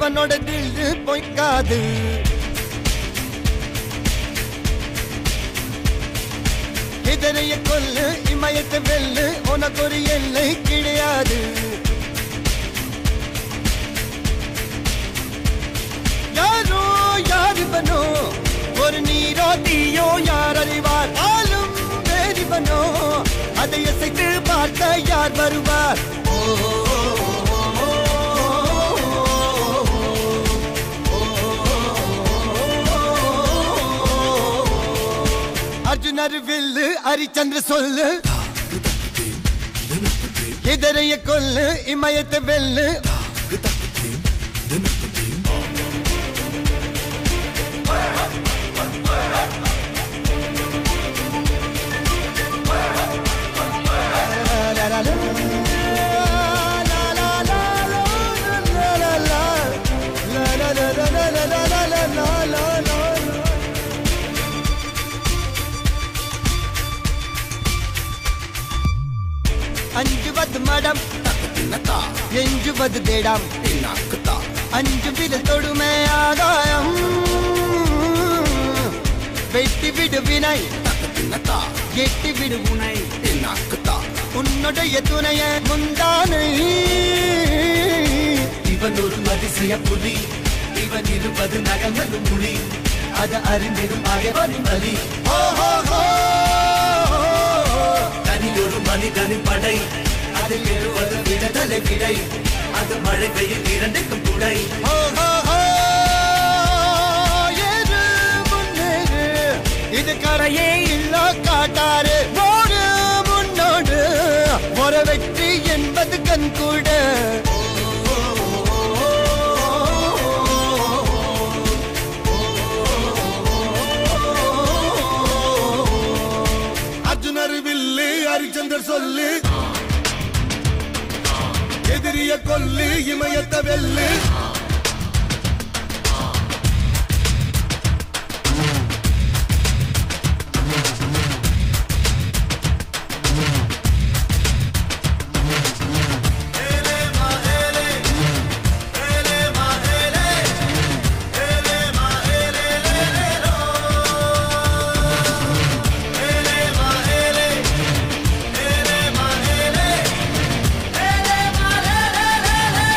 இவனோட தில்லு பொய்க்காது. எதிரைய கொல்லு இமயத்தை வெல்லு உனக்கு ஒரு எல்லை கிடையாது. யாரோ யாரிவனோ ஒரு நீரோ தீயோ யார் அறிவார். ஆளும் வேறிவனோ அதை அசைத்து பார்க்க யார் வருவார். அர்ஜுனர் வில்லு ஹரிச்சந்திர சொல்லு எதிரைய கொல்லு இமயத்தை வெல்லு. அஞ்சுவது மடம் எஞ்சுவது தேடம். அஞ்சு விரல் தொடுமை ஆகாயம் வெட்டி விடு வினை எட்டி விடு உனை. உன்னுடைய துணைய முந்தானை இவன் ஒரு அதிசய புலி. இவன் இருப்பது நகங்களும் புலி. அது அறிந்திடும் ஆயவனின் வலி. தனியொரு மனிதனின் படை. அதில் எழுவது விடுதலை விடை. அது மழை பெய்யும் இரண்டுக்கும் துணை. இது கரையே இல்ல காட்டாரு. ஓடு முன்னோடு ஒரு வெற்றி என்பது கண் கூட. அர்ஜுனர் வில்லு ஹரிச்சந்தர் சொல்லு எதிரிய கொல்லு இமயத்தை வெல்லு.